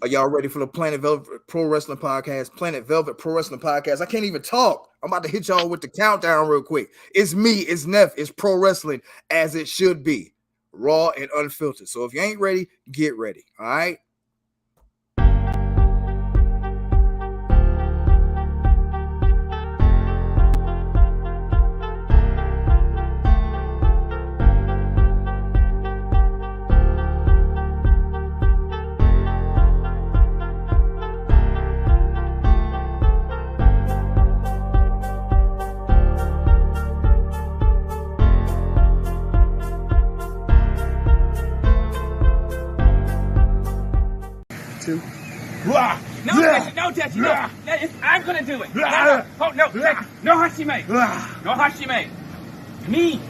Are y'all ready for the Planet Velvet Pro Wrestling Podcast? Planet Velvet Pro Wrestling Podcast. I can't even talk. I'm about to hit y'all with the countdown real quick. It's me, it's N.E.F, it's pro wrestling as it should be. Raw and unfiltered. So if you ain't ready, get ready. All right. No, touch it. No. I'm gonna do it. No. Oh, no. No Hashime. No Hashime. Me.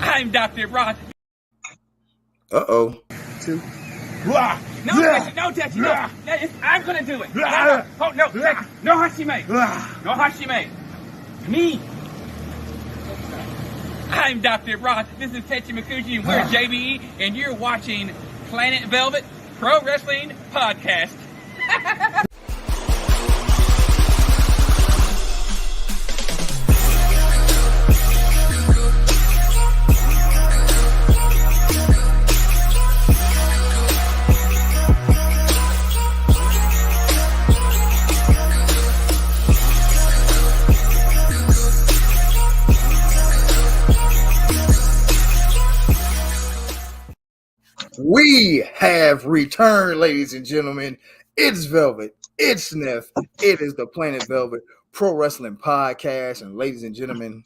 I'm Dr. Ross. Uh-oh. No, touch it. No. I'm gonna do it. No. Oh, no. No Hashime. No Hashime. Me. I'm Dr. Ross. This is Tetsu Mikuchi, and we're JBE, and you're watching Planet Velvet Pro Wrestling Podcast. We have returned, ladies and gentlemen. It's Velvet. It's N.E.F. It is the Planet Velvet Pro Wrestling Podcast. And ladies and gentlemen,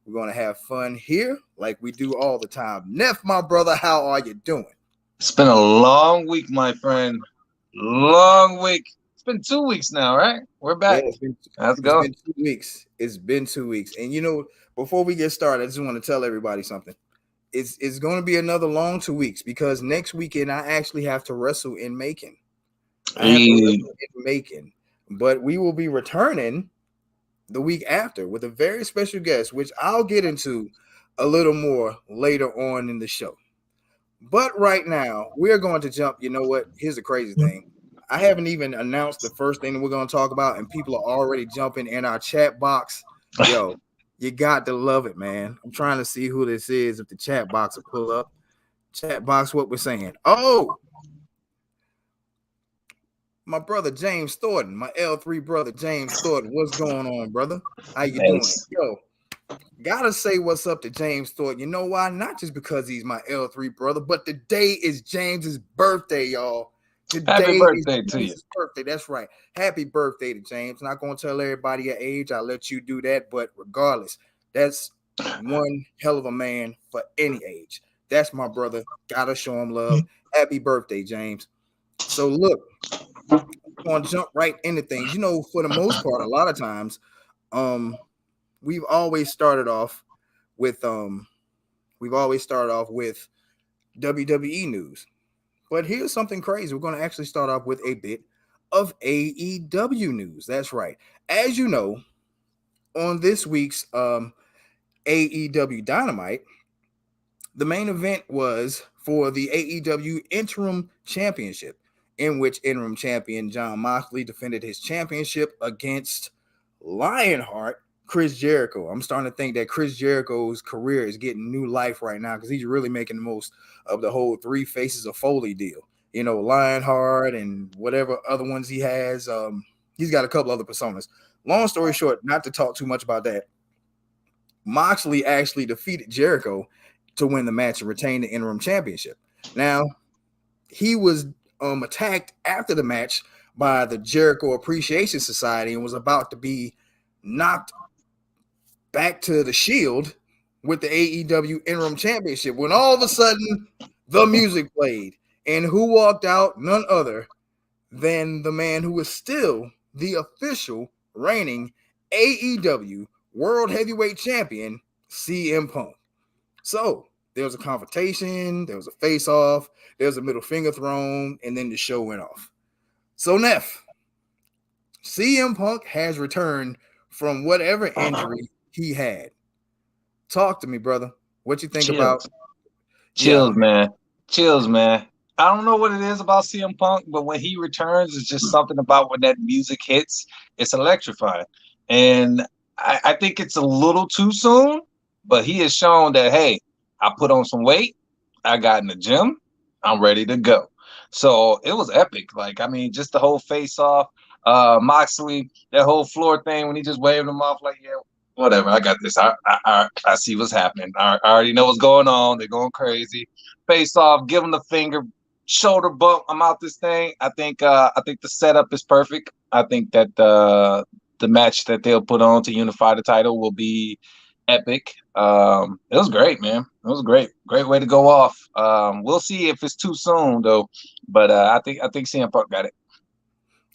we're going to have fun here like we do all the time. N.E.F, my brother, how are you doing? It's been a long week, my friend. Long week. It's been 2 weeks now, right? We're back. Yeah, Let's go. It's been 2 weeks. It's been 2 weeks. And you know, before we get started, I just want to tell everybody something. It's going to be another long 2 weeks because next weekend I actually have to wrestle in Macon. But we will be returning the week after with a very special guest, which I'll get into a little more later on in the show. But right now, we're going to jump. You know what? Here's the crazy thing. I haven't even announced the first thing that we're going to talk about, and people are already jumping in our chat box. Yo, you got to love it, man. I'm trying to see who this is. If the chat box will pull up. Chat box, what we're saying. Oh, my brother James Thornton, my L3 brother James Thornton. What's going on, brother? How you doing? Yo, gotta say what's up to James Thornton. You know why? Not just because he's my L3 brother, but today is James's birthday, y'all. Happy birthday to you. Birthday. That's right. Happy birthday to James. Not going to tell everybody your age. I'll let you do that. But regardless, that's one hell of a man for any age. That's my brother. Gotta show him love. Happy birthday, James. So look, I'm going to jump right into things. You know, for the most part, a lot of times, we've always started off with WWE news. But here's something crazy. We're going to actually start off with a bit of AEW news. That's right. As you know, on this week's AEW Dynamite, the main event was for the AEW Interim Championship, in which interim champion Jon Moxley defended his championship against Lionheart Chris Jericho. I'm starting to think that Chris Jericho's career is getting new life right now because he's really making the most of the whole Three Faces of Foley deal. You know, Lionheart and whatever other ones he has. He's got a couple other personas. Long story short, not to talk too much about that, Moxley actually defeated Jericho to win the match and retain the interim championship. Now, he was attacked after the match by the Jericho Appreciation Society and was about to be knocked back to the Shield with the AEW Interim Championship when all of a sudden the music played. And who walked out? None other than the man who is still the official reigning AEW World Heavyweight Champion, CM Punk. So there was a confrontation, there was a face-off, there was a middle finger thrown, and then the show went off. So N.E.F, CM Punk has returned from whatever injury he had. Talk to me, brother. What you think about? Chills, man. Chills, man. I don't know what it is about CM Punk, but when he returns, it's just something about when that music hits, it's electrifying. And I think it's a little too soon, but he has shown that, hey, I put on some weight, I got in the gym, I'm ready to go. So it was epic. Like, I mean, just the whole face off, Moxley, that whole floor thing when he just waved him off, like, yeah, whatever, I got this. I see what's happening. I already know what's going on. They're going crazy. Face off, give him the finger, shoulder bump. I'm out this thing. I think the setup is perfect. I think that the match that they'll put on to unify the title will be epic. It was great, man. It was great way to go off. We'll see if it's too soon though, but I think CM Punk got it.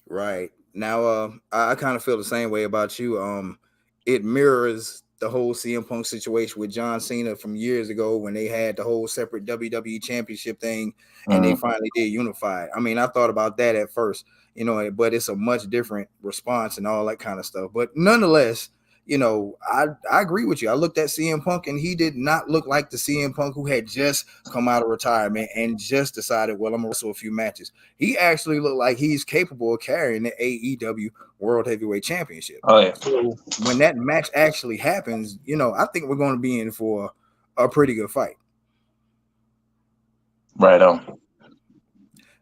Right. Now, I kind of feel the same way about you. It mirrors the whole CM Punk situation with John Cena from years ago when they had the whole separate WWE Championship thing, and they Mm. finally did unify. I mean, I thought about that at first, but it's a much different response and all that kind of stuff. But nonetheless, I agree with you. I looked at CM Punk, and he did not look like the CM Punk who had just come out of retirement and just decided, well, I'm gonna wrestle a few matches. He actually looked like he's capable of carrying the AEW World Heavyweight Championship. Oh yeah, So when that match actually happens, I think we're going to be in for a pretty good fight. right on.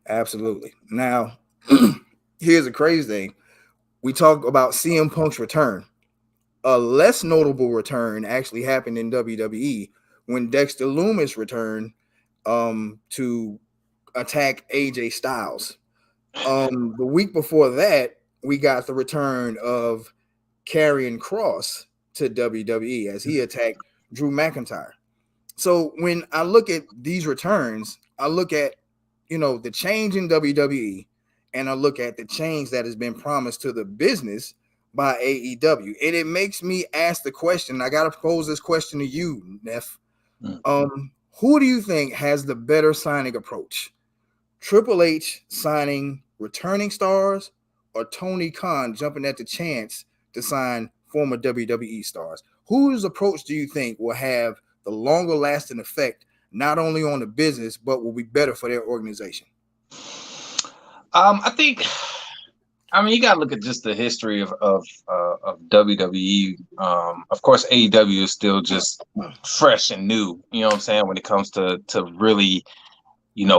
Absolutely. Now, here's a crazy thing. We talk about CM Punk's return. A less notable return actually happened in WWE when Dexter Loomis returned to attack AJ Styles. The week before that, we got the return of Karrion Kross to WWE as he attacked Drew McIntyre. So when I look at these returns, I look at the change in WWE, and I look at the change that has been promised to the business by AEW, and it makes me ask the question. I got to pose this question to you, Neff. Mm. Who do you think has the better signing approach? Triple H signing returning stars, or Tony Khan jumping at the chance to sign former WWE stars? Whose approach do you think will have the longer lasting effect, not only on the business, but will be better for their organization? I think. I mean, you got to look at just the history of WWE. Of course, AEW is still just fresh and new. You know what I'm saying when it comes to really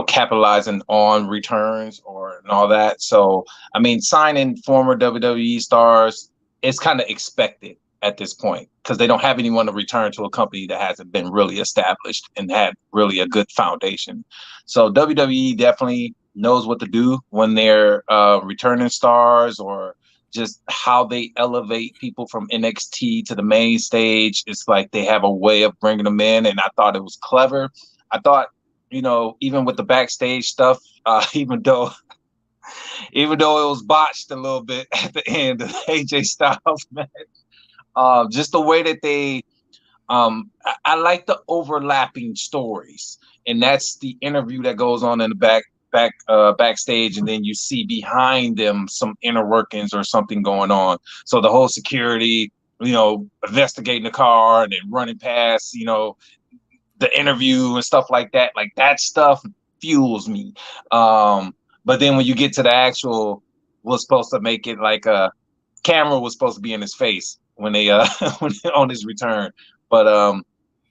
capitalizing on returns or and all that. So, I mean, signing former WWE stars is kind of expected at this point because they don't have anyone to return to a company that hasn't been really established and had really a good foundation. So WWE definitely knows what to do when they're returning stars or just how they elevate people from NXT to the main stage. It's like they have a way of bringing them in, and I thought it was clever. I thought even with the backstage stuff, even though it was botched a little bit at the end of AJ Styles match, just the way that they, I like the overlapping stories, and that's the interview that goes on in the backstage, and then you see behind them some inner workings or something going on. So the whole security, investigating the car and then running past, the interview and stuff like that stuff fuels me. But then when you get to the actual, was supposed to make it like a camera was supposed to be in his face when they when on his return. But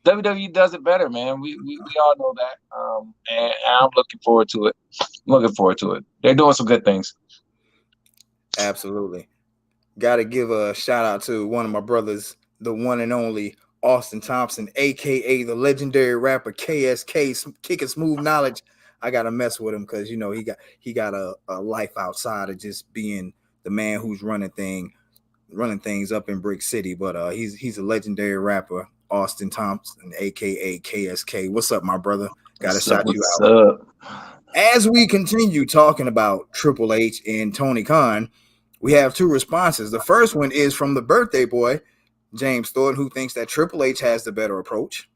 WWE does it better, man. We all know that. And I'm looking forward to it. Looking forward to it. They're doing some good things. Absolutely. Got to give a shout out to one of my brothers, the one and only Austin Thompson, aka the legendary rapper KSK, Kicking Smooth Knowledge. I gotta mess with him because he got a life outside of just being the man who's running things up in Brick City. But he's a legendary rapper, Austin Thompson, aka KSK. What's up, my brother? Gotta What's up? shout you What's out. up? As we continue talking about Triple H and Tony Khan, we have two responses. The first one is from the birthday boy, James Thornton, who thinks that Triple H has the better approach.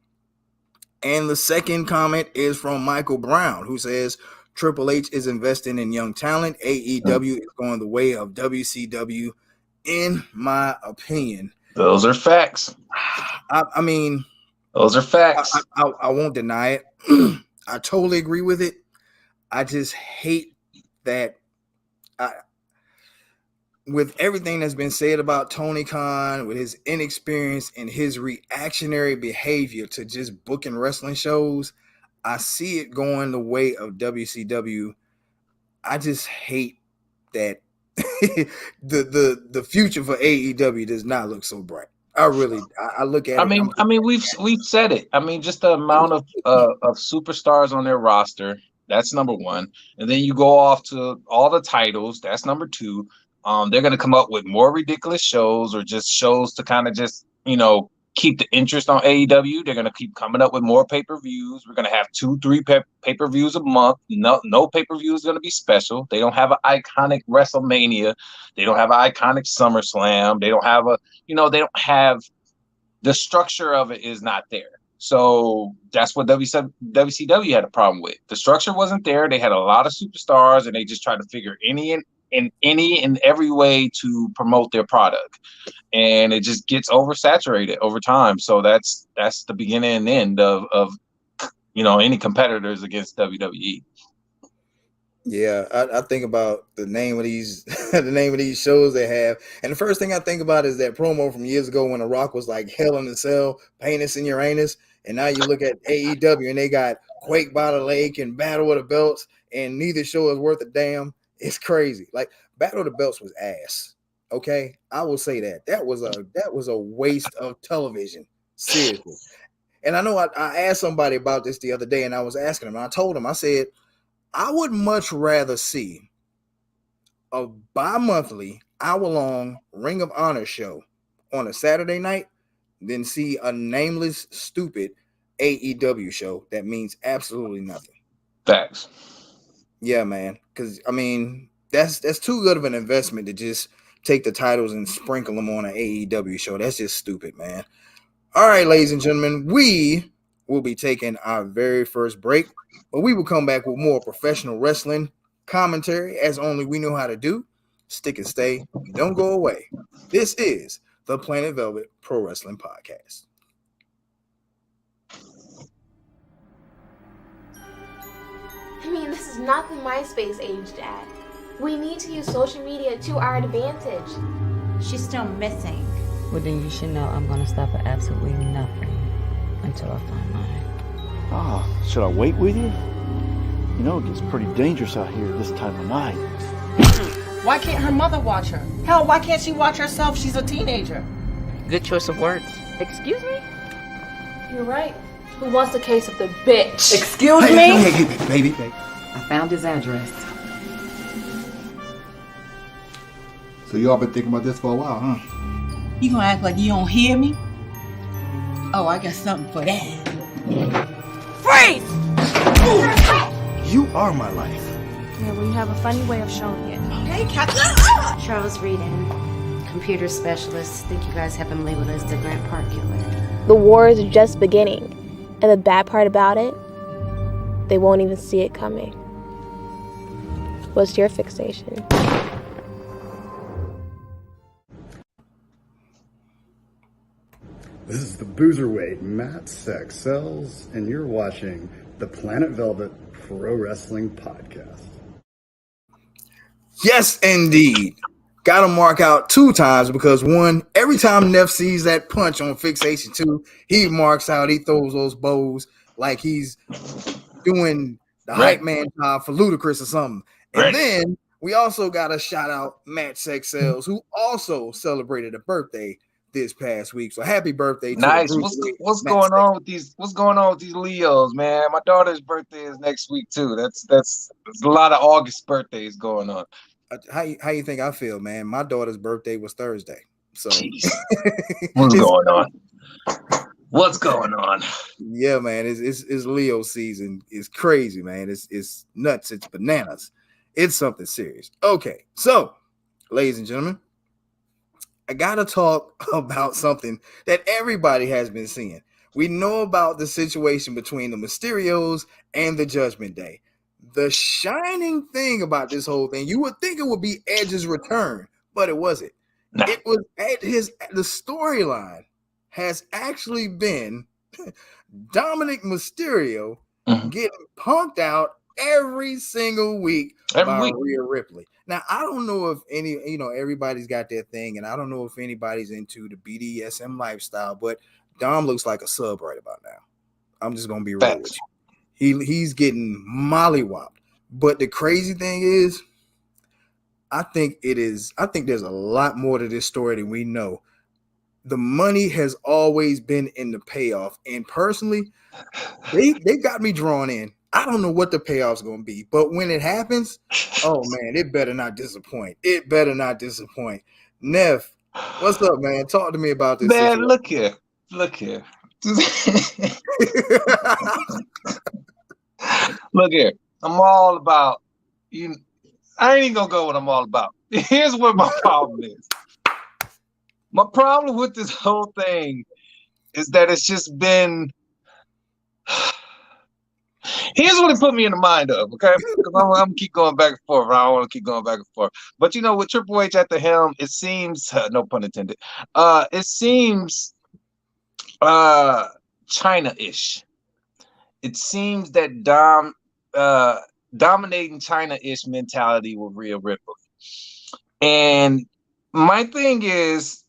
And the second comment is from Michael Brown, who says Triple H is investing in young talent. AEW is going the way of WCW, in my opinion. Those are facts. I mean, Those are facts. I won't deny it. I totally agree with it. I just hate that. I, with everything that's been said about Tony Khan, with his inexperience and his reactionary behavior to just booking wrestling shows, I see it going the way of WCW. I just hate that the future for AEW does not look so bright. I really I look at I it. mean, I mean, we've said it. I mean, just the amount of superstars on their roster. That's number one, and then you go off to all the titles. That's number two. They're going to come up with more ridiculous shows or just shows to kind of just keep the interest on AEW. They're going to keep coming up with more pay per views. We're going to have 2-3 pay per views a month. No pay per view is going to be special. They don't have an iconic WrestleMania. They don't have an iconic SummerSlam. They don't have they don't have the structure of it is not there. So that's what WCW had a problem with. The structure wasn't there. They had a lot of superstars, and they just tried to figure any and every way to promote their product, and it just gets oversaturated over time. So that's the beginning and end of any competitors against WWE. Yeah, I think about the name of these the name of these shows they have, and the first thing I think about is that promo from years ago when The Rock was like Hell in a Cell, Penis in Your Anus, and now you look at AEW and they got Quake by the Lake and Battle of the Belts, and neither show is worth a damn. It's crazy. Like Battle of the Belts was ass. Okay, I will say that was a waste of television. Seriously, and I know I asked somebody about this the other day, and I was asking him, and I told him, I said, I would much rather see a bi-monthly hour-long Ring of Honor show on a Saturday night than see a nameless, stupid AEW show that means absolutely nothing. Facts. Yeah, man. Because I mean, that's too good of an investment to just take the titles and sprinkle them on an AEW show. That's just stupid, man. All right, ladies and gentlemen, we will be taking our very first break, but we will come back with more professional wrestling commentary as only we know how to do. Stick and stay. Don't go away. This is the Planet Velvet Pro Wrestling Podcast. I mean, this is not the MySpace age, Dad. We need to use social media to our advantage. She's still missing. Well, then you should know I'm gonna stop at absolutely nothing until I find mine. Oh, should I wait with you? You know, it gets pretty dangerous out here this time of night. Why can't her mother watch her? Hell, why can't she watch herself? She's a teenager. Good choice of words. Excuse me? You're right. Who wants a case of the bitch? Excuse me? Hey, baby. I found his address. So you all been thinking about this for a while, huh? You gonna act like you don't hear me? Oh, I got something for that. Freeze! You are my life. Yeah, well, you have a funny way of showing it. Hey, Captain! Charles Reedon, computer specialist. Think you guys have him labeled as the Grant Park killer. The war is just beginning, and the bad part about it, they won't even see it coming. What's your fixation? This is the Boozerweight, Matt Sex Sells, and you're watching the Planet Velvet Pro Wrestling Podcast. Yes, indeed. Got to mark out 2 times because 1, every time N.E.F sees that punch on Fixation 2, he marks out, he throws those bows like he's doing the hype man job for Ludacris or something. And then we also got to shout out Matt Sex Sells, who also celebrated a birthday this past week. So happy birthday to Nice. What's going on with these? What's going on with these Leos, man? My daughter's birthday is next week too. That's a lot of August birthdays going on. How you think I feel, man? My daughter's birthday was Thursday. So what's going on? What's going on? Yeah, man. It's Leo season. It's crazy, man. It's nuts. It's bananas. It's something serious. Okay, so ladies and gentlemen, I gotta talk about something that everybody has been seeing. We know about the situation between the Mysterios and the Judgment Day. The shining thing about this whole thing, you would think it would be Edge's return, but it wasn't. Nah. It was the storyline has actually been Dominic Mysterio getting punked out every single week Every by week. Rhea Ripley. Now, I don't know if any, everybody's got their thing, and I don't know if anybody's into the BDSM lifestyle, but Dom looks like a sub right about now. I'm just gonna be real with Facts. you. He's getting mollywopped. But the crazy thing is, I think there's a lot more to this story than we know. The money has always been in the payoff, and personally, they got me drawn in. I don't know what the payoff's gonna be, but when it happens, oh man, it better not disappoint. It better not disappoint. Neff, what's up, man? Talk to me about this Man, situation. look here. Look here. Look here. I'm all about you. I ain't even gonna go what I'm all about. Here's what my problem is. My problem with this whole thing is that it's just been. Here's what it put me in the mind of, okay? Because I'm gonna keep going back and forth. I don't want to keep going back and forth. But with Triple H at the helm, it seems no pun intended. It seems China-ish. It seems that dominating China-ish mentality with Rhea Ripley. And my thing is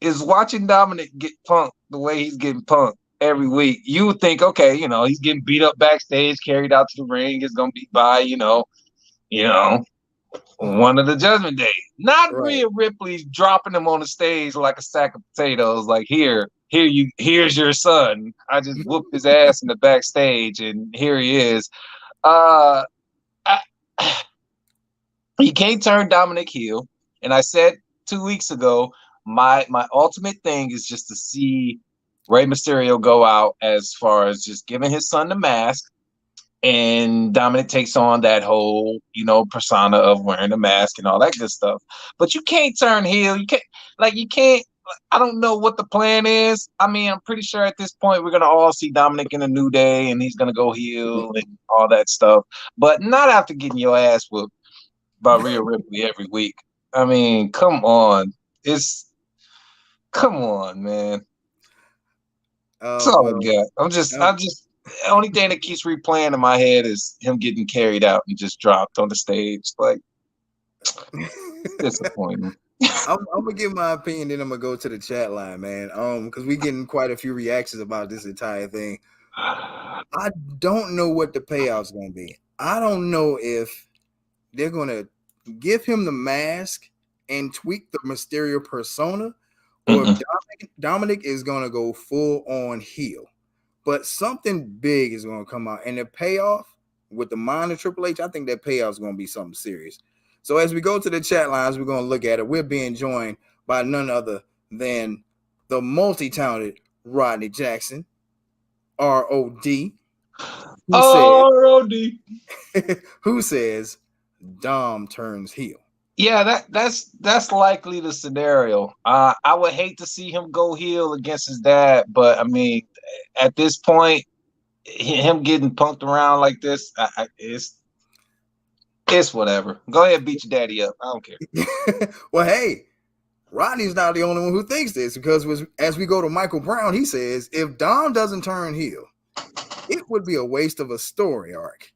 watching Dominic get punked the way he's getting punked every week. You would think, okay, he's getting beat up backstage, carried out to the ring, is gonna be by, one of the Judgment Day. Not Right. Rhea Ripley dropping him on the stage like a sack of potatoes, like here's your son. I just whooped his ass in the backstage, and here he is. You can't turn Dominic heel. And I said 2 weeks ago, my ultimate thing is just to see Rey Mysterio go out as far as just giving his son the mask, and Dominic takes on that whole, persona of wearing a mask and all that good stuff. But you can't turn heel. You can't. I don't know what the plan is. I mean, I'm pretty sure at this point we're gonna all see Dominic in a New Day, and he's gonna go heel and all that stuff. But not after getting your ass whooped by Rhea Ripley every week. I mean, come on. Come on, man. That's all I got. I'm just the only thing that keeps replaying in my head is him getting carried out and just dropped on the stage. Like, disappointing. I'm gonna give my opinion, then I'm gonna go to the chat line, man. Because we getting quite a few reactions about this entire thing. I don't know what the payoff's gonna be. I don't know if they're gonna give him the mask and tweak the Mysterio persona, or if Dominic is gonna go full on heel. But something big is gonna come out, and the payoff with the mind of Triple H, I think that payoff is gonna be something serious. So as we go to the chat lines, we're gonna look at it. We're being joined by none other than the multi-talented Rodney Jackson, R.O.D. R.O.D. Who says Dom turns heel. Yeah, that's likely the scenario. I would hate to see him go heel against his dad, but I mean, at this point, him getting punked around like this, it's whatever. Go ahead, beat your daddy up. I don't care. Well, hey, Rodney's not the only one who thinks this, because as we go to Michael Brown, he says if Dom doesn't turn heel, it would be a waste of a story arc.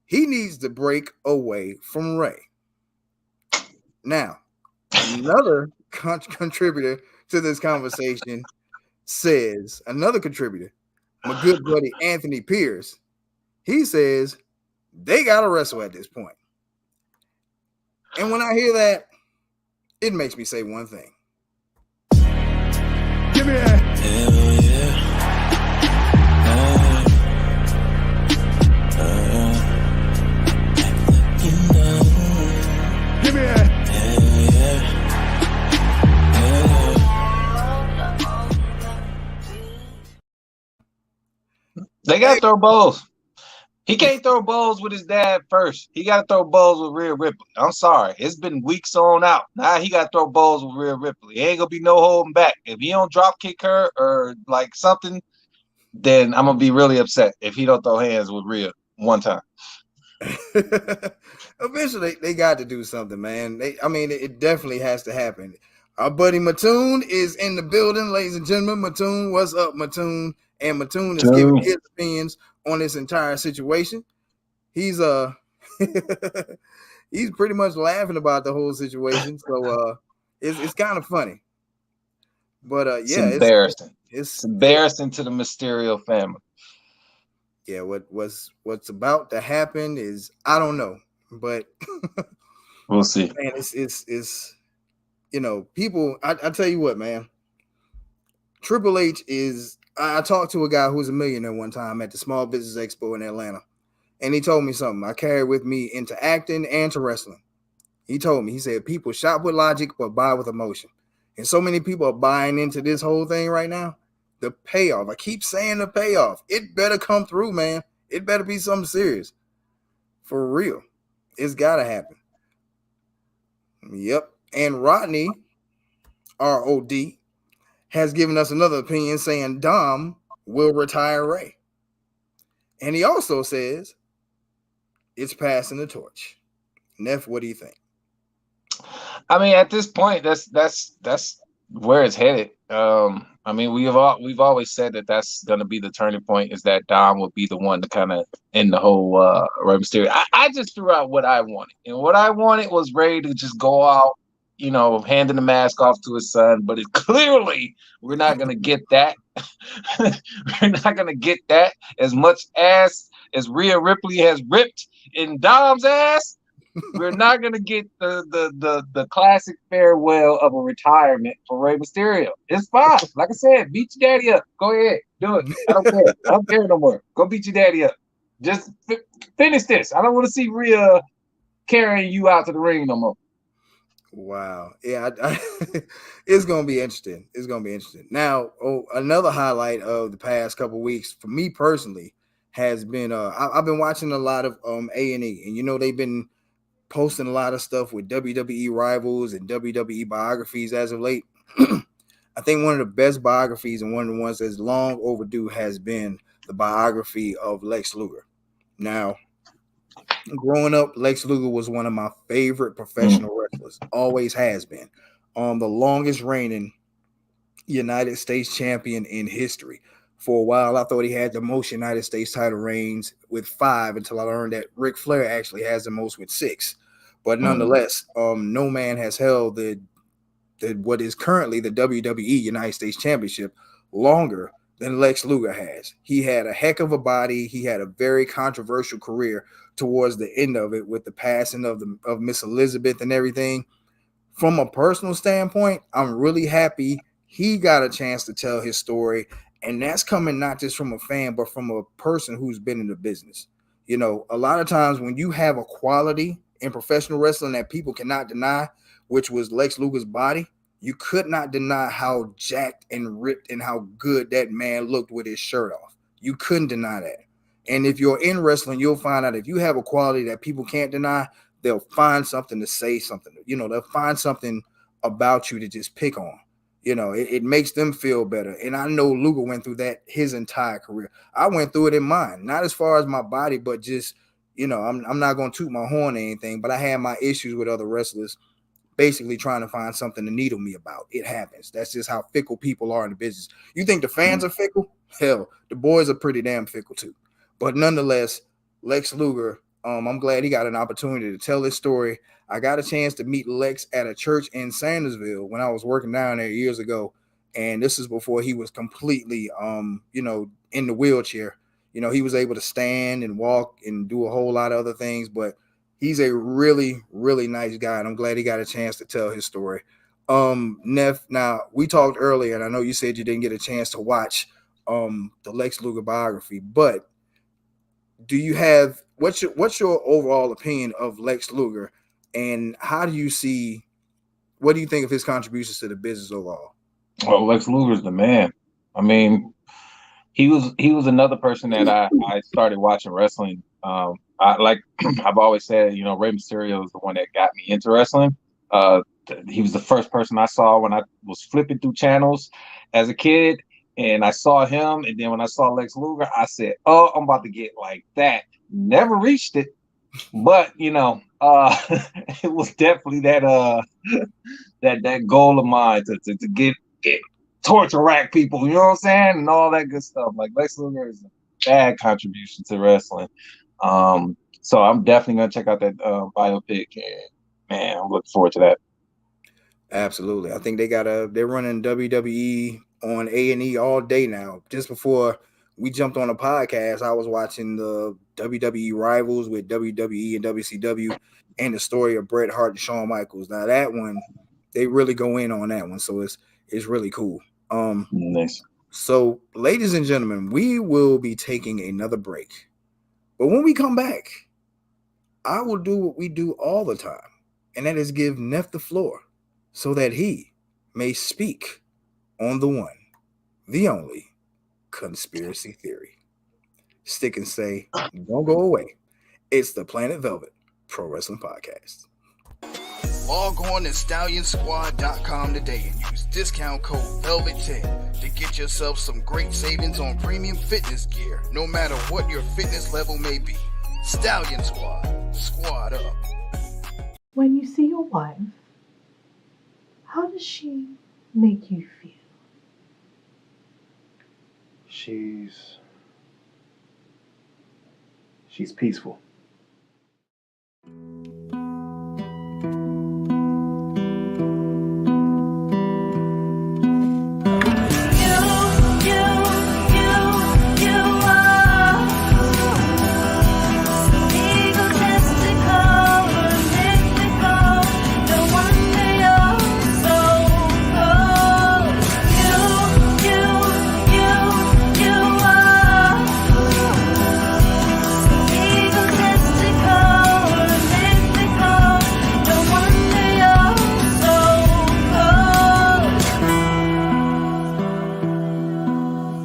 He needs to break away from Rey. Now, another contributor to this conversation says, another contributor, my good buddy Anthony Pierce, he says they got to wrestle at this point. And when I hear that, it makes me say one thing. Give me that. Hell yeah. Give me that. They got to throw balls. He can't throw balls with his dad first. He got to throw balls with Rhea Ripley. I'm sorry. It's been weeks on out. Now he got to throw balls with Rhea Ripley. Ain't going to be no holding back. If he don't drop kick her or like something, then I'm going to be really upset if he don't throw hands with Rhea one time. Eventually, they got to do something, man. It definitely has to happen. Our buddy Mattoon is in the building, ladies and gentlemen. Mattoon, what's up, Mattoon? And Mattoon is giving his opinions on this entire situation. he's he's pretty much laughing about the whole situation. So it's kind of funny. But It's yeah, embarrassing. It's it, embarrassing to the Mysterio family. yeah. What's about to happen is I don't know, but We'll see. man, it's people. I tell you what, man. Triple H is. I talked to a guy who was a millionaire one time at the Small Business Expo in Atlanta, and he told me something I carry with me into acting and to wrestling. He told me, he said, people shop with logic but buy with emotion. And so many people are buying into this whole thing right now. The payoff, I keep saying the payoff. It better come through, man. It better be something serious. For real. It's got to happen. Yep. And Rodney, ROD, has given us another opinion saying Dom will retire Ray. And he also says it's passing the torch. Neff, what do you think? I mean, at this point, that's where it's headed. I mean, we've always said that that's going to be the turning point. Is that Dom will be the one to kind of end the whole Rey Mysterio. I just threw out what I wanted, and what I wanted was Ray to just go out, handing the mask off to his son. But it clearly we're not going to get that. We're not going to get that as much ass as Rhea Ripley has ripped in Dom's ass. We're not gonna get the classic farewell of a retirement for Rey Mysterio. It's fine. Like I said, beat your daddy up. Go ahead, do it. I don't care. I don't care no more. Go beat your daddy up. Just finish this. I don't want to see Rhea carrying you out to the ring no more. Wow. Yeah, it's going to be interesting. It's going to be interesting. Now, another highlight of the past couple of weeks for me personally has been I've been watching a lot of A&E, and they've been posting a lot of stuff with WWE rivals and WWE biographies as of late. I think one of the best biographies and one of the ones that's long overdue has been the biography of Lex Luger. Now, growing up, Lex Luger was one of my favorite professional wrestlers. Always has been. The longest reigning United States champion in history. For a while, I thought he had the most United States title reigns with 5 until I learned that Ric Flair actually has the most with 6. But nonetheless, no man has held the what is currently the WWE United States Championship longer than Lex Luger has. He had a heck of a body. He had a very controversial career towards the end of it with the passing of Miss Elizabeth and everything. From a personal standpoint, I'm really happy he got a chance to tell his story. And that's coming not just from a fan, but from a person who's been in the business. A lot of times when you have a quality in professional wrestling that people cannot deny, which was Lex Luger's body, you could not deny how jacked and ripped and how good that man looked with his shirt off. You couldn't deny that. And if you're in wrestling, you'll find out if you have a quality that people can't deny, they'll find something to say something. They'll find something about you to just pick on. It makes them feel better. And I know Luger went through that his entire career. I went through it in mine, not as far as my body, but just, I'm not going to toot my horn or anything, but I had my issues with other wrestlers basically trying to find something to needle me about. It happens. That's just how fickle people are in the business. You think the fans are fickle? Hell, the boys are pretty damn fickle too. But nonetheless, Lex Luger, I'm glad he got an opportunity to tell his story. I got a chance to meet Lex at a church in Sandersville when I was working down there years ago. And this is before he was completely, in the wheelchair. He was able to stand and walk and do a whole lot of other things, but he's a really, really nice guy, and I'm glad he got a chance to tell his story. Neff, now we talked earlier, and I know you said you didn't get a chance to watch the Lex Luger biography, but do you have what's your overall opinion of Lex Luger, and how do you see what do you think of his contributions to the business overall? Well, Lex Luger's the man. I mean, he was another person that I started watching wrestling. I've always said, Rey Mysterio is the one that got me into wrestling. He was the first person I saw when I was flipping through channels as a kid, and I saw him. And then when I saw Lex Luger, I said, "Oh, I'm about to get like that." Never reached it, but it was definitely that goal of mine to get torture rack people, you know what I'm saying, and all that good stuff. Like Lex Luger is a bad contribution to wrestling. So I'm definitely gonna check out that biopic, and man, I'm looking forward to that. Absolutely. I think they're running WWE on A&E all day now. Just before we jumped on a podcast, I was watching the WWE Rivals with WWE and WCW and the story of Bret Hart and Shawn Michaels. Now that one, they really go in on that one, so it's really cool. Nice. So ladies and gentlemen, we will be taking another break. But when we come back, I will do what we do all the time, and that is give Neff the floor so that he may speak on the one, the only conspiracy theory. Stick and say, don't go away. It's the Planet Velvet Pro Wrestling Podcast. Log on to StallionSquad.com today and use discount code VELVET10 to get yourself some great savings on premium fitness gear, no matter what your fitness level may be. Stallion Squad, squad up. When you see your wife, how does she make you feel? She's peaceful.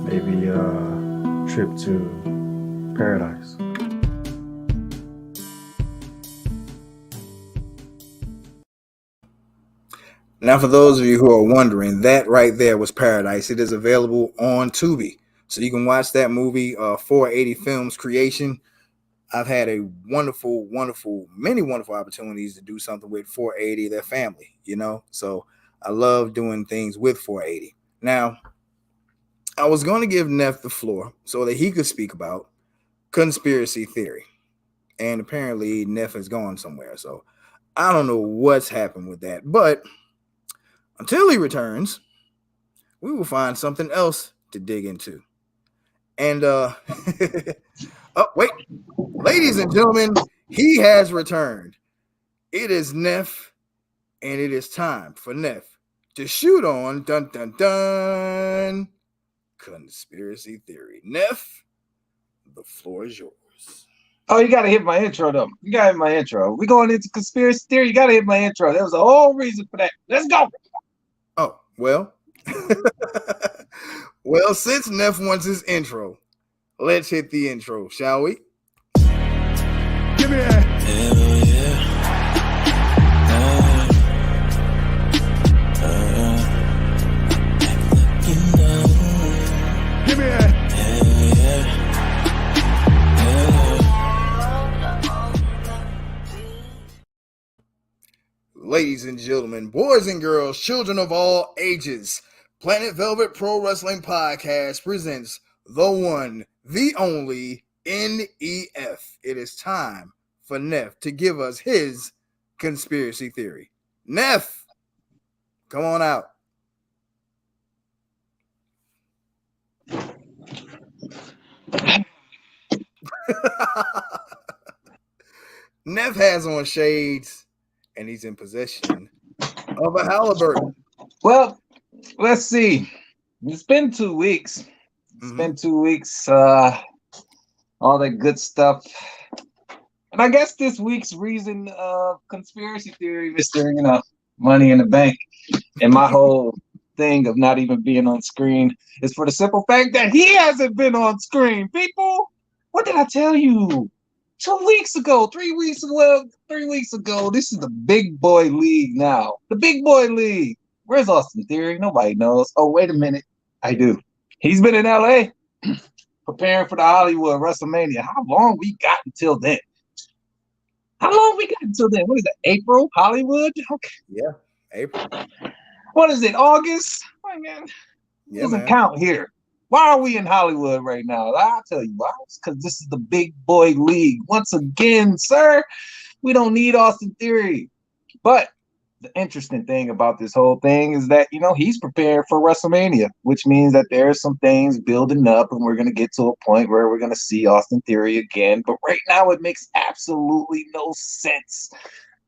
Maybe a trip to paradise. Now, for those of you who are wondering, that right there was Paradise. It is available on Tubi. So you can watch that movie, 480 Films Creation. I've had a many wonderful opportunities to do something with 480, their family, So I love doing things with 480. Now, I was going to give Neff the floor so that he could speak about conspiracy theory. And apparently Neff has gone somewhere. So I don't know what's happened with that. But until he returns, we will find something else to dig into. And oh, wait. Ladies and gentlemen, he has returned. It is Neff, and it is time for Neff to shoot on dun dun dun conspiracy theory. Neff, the floor is yours. Oh, you gotta hit my intro though. You gotta hit my intro. We going into conspiracy theory. You gotta hit my intro. There was a whole reason for that. Let's go. Oh, well. Well, since Neff wants his intro, let's hit the intro, shall we? Give me that. Hell yeah. Give me that. Hell yeah. Ladies and gentlemen, boys and girls, children of all ages, Planet Velvet Pro Wrestling Podcast presents the one, the only N.E.F. It is time for Neff to give us his conspiracy theory. Neff, come on out. Neff has on shades, and he's in possession of a Halliburton. Well, let's see. It's been 2 weeks. It's been 2 weeks. All that good stuff. And I guess this week's reason of conspiracy theory, Mr. Money in the Bank, and my whole thing of not even being on screen is for the simple fact that he hasn't been on screen, people. What did I tell you? 2 weeks ago, 3 weeks ago, 3 weeks ago. This is the big boy league now. The big boy league. Where's Austin Theory? Nobody knows. Oh, wait a minute. I do. He's been in LA preparing for the Hollywood WrestleMania. How long we got until then? How long we got until then? What is it? April? Hollywood? Okay. Yeah, April. What is it? August? Oh, man. It doesn't count here. Why are we in Hollywood right now? I'll tell you why. It's because this is the big boy league. Once again, sir, we don't need Austin Theory. But the interesting thing about this whole thing is that, he's preparing for WrestleMania, which means that there are some things building up and we're going to get to a point where we're going to see Austin Theory again. But right now, it makes absolutely no sense.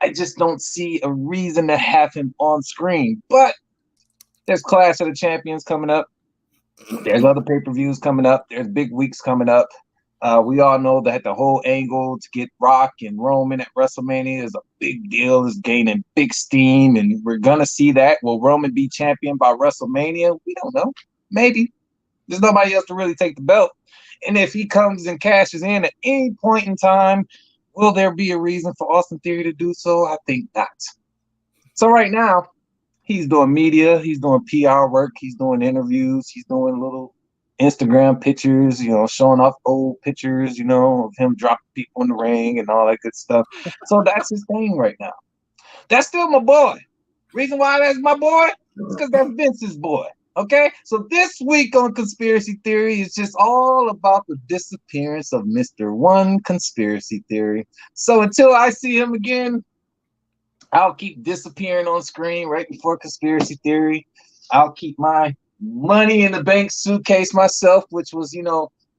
I just don't see a reason to have him on screen. But there's Clash of the Champions coming up. There's other pay-per-views coming up. There's big weeks coming up. We all know that the whole angle to get Rock and Roman at WrestleMania is a big deal. It's gaining big steam, and we're going to see that. Will Roman be champion by WrestleMania? We don't know. Maybe. There's nobody else to really take the belt. And if he comes and cashes in at any point in time, will there be a reason for Austin Theory to do so? I think not. So right now, he's doing media, he's doing PR work, he's doing interviews, he's doing little Instagram pictures, showing off old pictures, of him dropping people in the ring and all that good stuff. So that's his thing right now. That's still my boy. Reason why that's my boy is because that's Vince's boy. Okay? So this week on Conspiracy Theory is just all about the disappearance of Mr. One Conspiracy Theory. So until I see him again, I'll keep disappearing on screen right before Conspiracy Theory. I'll keep my money in the bank suitcase myself, which was,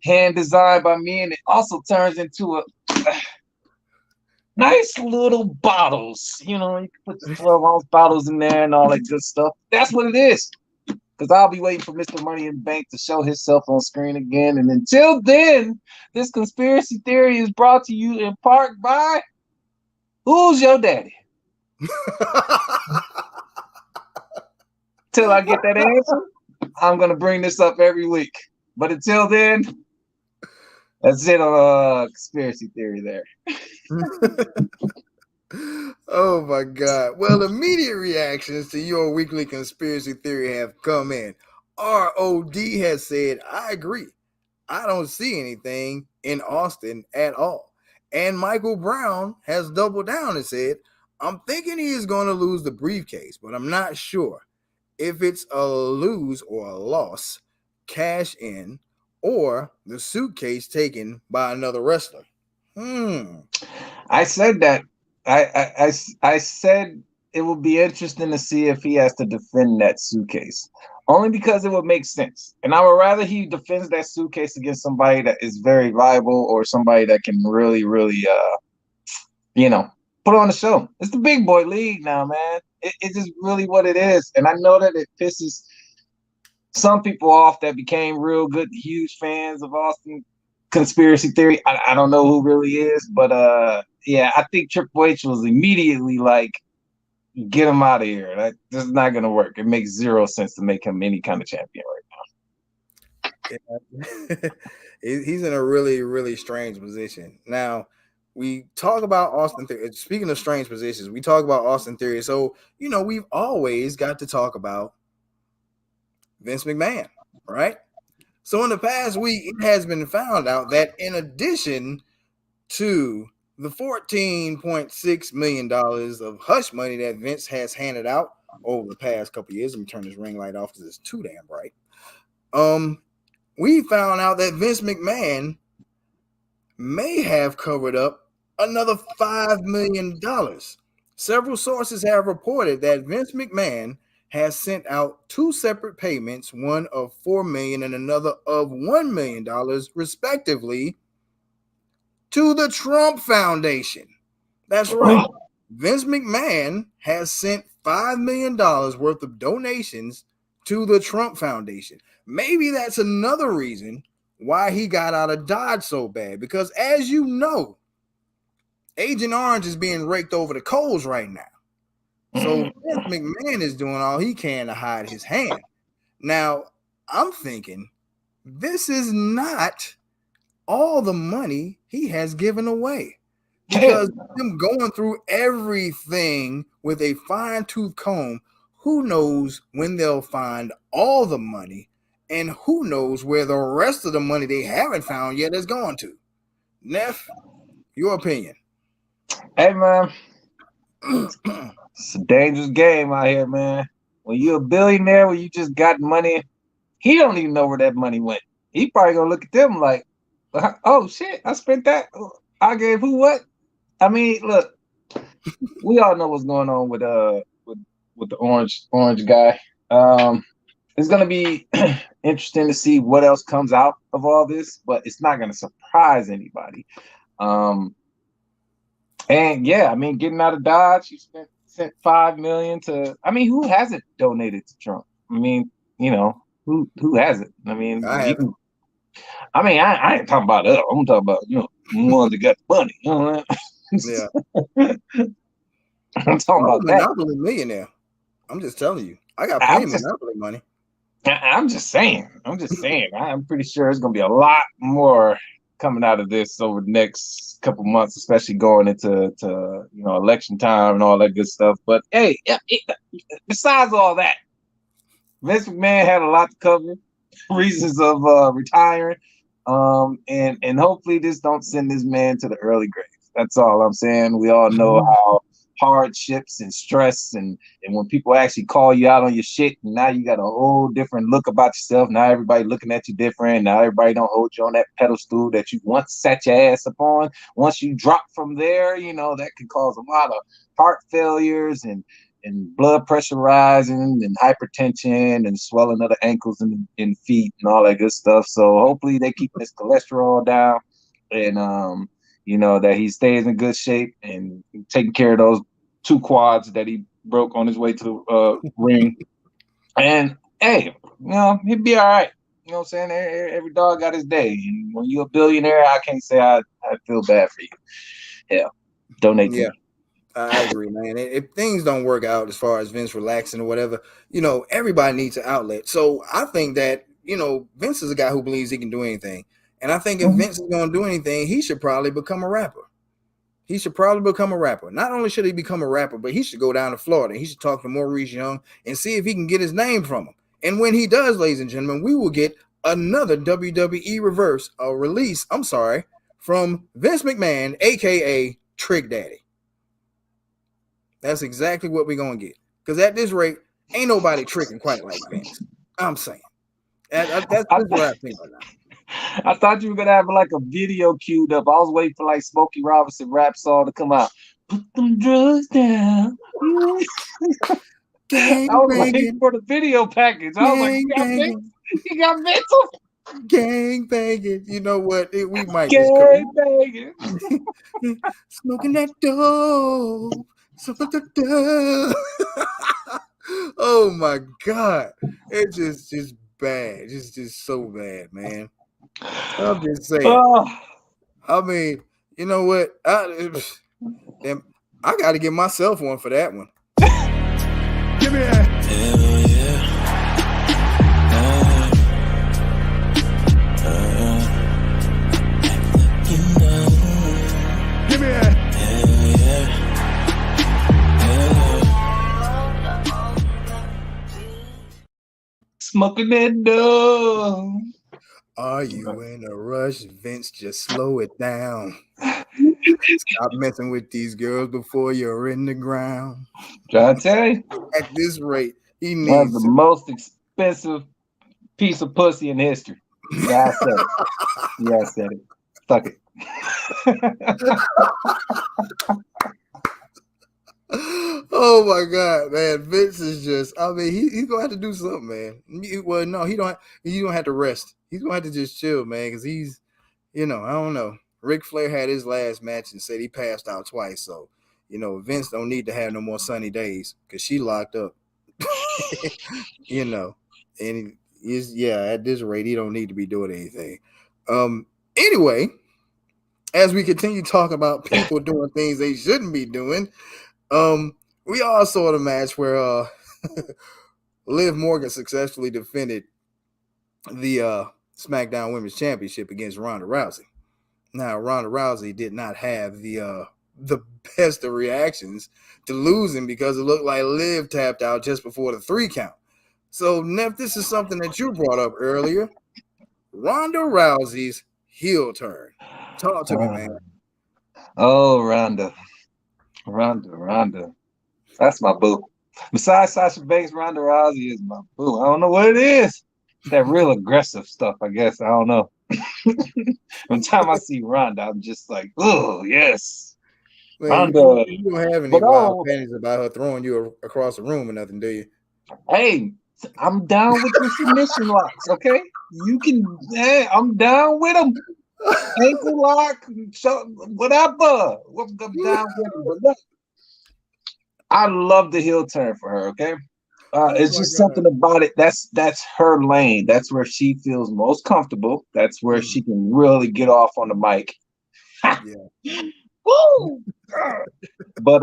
hand designed by me. And it also turns into a nice little bottles. You can put the 12-ounce bottles in there and all that good stuff. That's what it is. Because I'll be waiting for Mr. Money in the Bank to show himself on screen again. And until then, this Conspiracy Theory is brought to you in part by Who's Your Daddy? Till I get that answer, I'm going to bring this up every week. But until then, that's it on Conspiracy Theory there. Oh my God. Well, immediate reactions to your weekly conspiracy theory have come in. ROD has said, I agree. I don't see anything in Austin at all. And Michael Brown has doubled down and said, I'm thinking he is going to lose the briefcase, but I'm not sure if it's a lose or a loss, cash in, or the suitcase taken by another wrestler. I said that. I said it would be interesting to see if he has to defend that suitcase. Only because it would make sense. And I would rather he defends that suitcase against somebody that is very viable or somebody that can really, really, put on the show. It's the big boy league now, man. It's just really what it is. And I know that it pisses some people off that became real good, huge fans of Austin Conspiracy Theory. I don't know who really is, but yeah, I think Triple H was immediately like, get him out of here. This is not going to work. It makes zero sense to make him any kind of champion right now. Yeah. He's in a really, really strange position. Now, we talk about Austin Theory. Speaking of strange positions, we talk about Austin Theory. So, we've always got to talk about Vince McMahon, right? So in the past week, it has been found out that in addition to the $14.6 million of hush money that Vince has handed out over the past couple of years, let me turn this ring light off because it's too damn bright. We found out that Vince McMahon may have covered up another $5 million. Several sources have reported that Vince McMahon has sent out two separate payments, one of $4 million and another of $1 million, respectively, to the Trump Foundation. That's right. Vince McMahon has sent $5 million worth of donations to the Trump Foundation. Maybe that's another reason why he got out of Dodge so bad, because as you know, Agent Orange is being raked over the coals right now. So Vince McMahon is doing all he can to hide his hand. Now, I'm thinking this is not all the money he has given away, because him going through everything with a fine-tooth comb, who knows when they'll find all the money, and who knows where the rest of the money they haven't found yet is going to. N.E.F., your opinion? Hey, man. It's a dangerous game out here, man. When you're a billionaire, when you just got money He don't even know where that money went. He probably gonna look at them like, oh shit, I spent that. I gave who what? I mean, look, we all know what's going on with the orange guy. It's gonna be interesting to see what else comes out of all this, but it's not gonna surprise anybody. And yeah, I mean, getting out of Dodge, you sent $5 million to. I mean, who hasn't donated to Trump? I mean, who hasn't? I mean, I haven't. I ain't talking about us. I'm talking about ones that got the money. You know what Yeah. I'm talking I'm a about that. Monopoly millionaire. I'm just telling you. I got I'm plenty of just Monopoly money. I'm just saying. I'm pretty sure it's gonna be a lot more coming out of this over the next couple months, especially going into election time and all that good stuff. But hey, besides all that, Vince McMahon had a lot to cover, reasons of retiring, and hopefully this don't send this man to the early grave. That's all I'm saying. We all know how hardships and stress and when people actually call you out on your shit, and now you got a whole different look about yourself. Now everybody looking at you different. Now everybody don't hold you on that pedestal that you once sat your ass upon. Once you drop from there, that can cause a lot of heart failures and blood pressure rising and hypertension and swelling of the ankles and feet and all that good stuff. So hopefully they keep his cholesterol down and that he stays in good shape and taking care of those 2 quads that he broke on his way to the ring. And hey, he'd be all right. You know what I'm saying? Every dog got his day. And when you're a billionaire, I can't say I feel bad for you. Yeah. Donate to me. I agree, man. If things don't work out as far as Vince relaxing or whatever, everybody needs an outlet. So I think that, Vince is a guy who believes he can do anything. And I think if Vince is going to do anything, he should probably become a rapper. He should probably become a rapper. Not only should he become a rapper, but he should go down to Florida. He should talk to Maurice Young and see if he can get his name from him. And when he does, ladies and gentlemen, we will get another WWE release, from Vince McMahon, a.k.a. Trick Daddy. That's exactly what we're going to get. Because at this rate, ain't nobody tricking quite like Vince. I'm saying. That's what I think right now. I thought you were gonna have like a video queued up. I was waiting for like Smokey Robinson rap song to come out. Put them drugs down. I was waiting for the video package. I was like, you got mental. Gang banging. You know what? We might gang just banging. Smoking that dope. Oh my God. It's just bad. It's just so bad, man. I'm just saying. I mean, you know what? I got to give myself one for that one. Give me that. Hell yeah. Give me that. Hell yeah. Smoking that dope. Are you in a rush, Vince? Just slow it down. Stop messing with these girls before you're in the ground. Try to tell you. At this rate, he needs That's the most expensive piece of pussy in history. Yeah, I said it. Yeah, I said it. Fuck it. Oh my God, man! Vince is just—I mean, he's gonna have to do something, man. Well, no, he don't. He don't have to rest. He's gonna have to just chill, man, because he's, I don't know. Ric Flair had his last match and said he passed out twice, so Vince don't need to have no more sunny days because she locked up. And at this rate, he don't need to be doing anything. Anyway, as we continue talking about people doing things they shouldn't be doing. We all saw the match where Liv Morgan successfully defended the SmackDown Women's Championship against Ronda Rousey. Now, Ronda Rousey did not have the best of reactions to losing because it looked like Liv tapped out just before the 3 count. So, N.E.F, this is something that you brought up earlier. Ronda Rousey's heel turn. Talk to me, man. Oh, Ronda. That's my boo. Besides Sasha Banks, Ronda Rousey is my boo. I don't know what it is. that real aggressive stuff, I guess. I don't know. Every time I see Ronda, I'm just like, oh yes, Man, Ronda. you don't have any But wild oh, fantasies about her throwing you across the room or nothing, do you? hey, I'm down with the submission locks. Okay, you can. Hey, I'm down with them. Ankle lock, so whatever. I'm down with them. But look, I love the heel turn for her. Okay, Oh it's my just something about it. That's her lane. That's where she feels most comfortable. That's where God. she can really get off on the mic. Yeah. Woo! But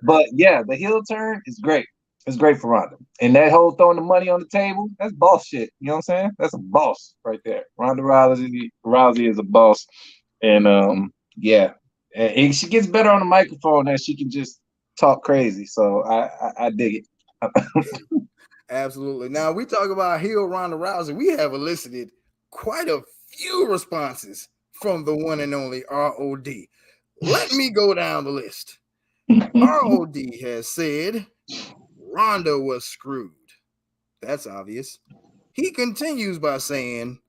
but yeah, the heel turn is great. It's great for Ronda. And that whole throwing the money on the table, that's boss shit. You know what I'm saying? That's a boss right there. Ronda Rousey is a boss. And yeah. And she gets better on the microphone and she can just talk crazy. So I dig it. Absolutely. Now we talk about heel Ronda Rousey. We have elicited quite a few responses from the one and only ROD. Let me go down the list. ROD has said Ronda was screwed. That's obvious. He continues by saying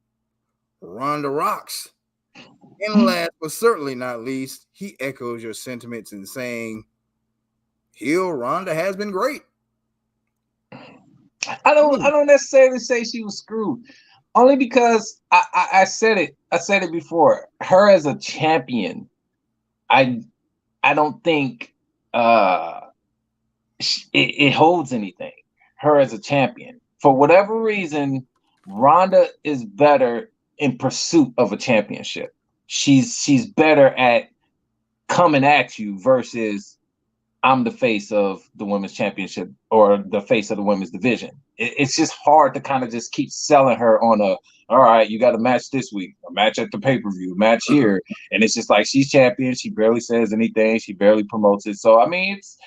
Ronda rocks. And last but certainly not least, he echoes your sentiments in saying heel Ronda has been great. I don't necessarily say she was screwed. Only because I said it. I said it before. Her as a champion, I don't think it holds anything. Her as a champion, for whatever reason, Ronda is better in pursuit of a championship. She's better at coming at you versus I'm the face of the women's championship or the face of the women's division. It's just hard to kind of just keep selling her on all right, you got a match this week, a match at the pay-per-view, a match here. And it's just like she's champion. She barely says anything. She barely promotes it. So, I mean, it's,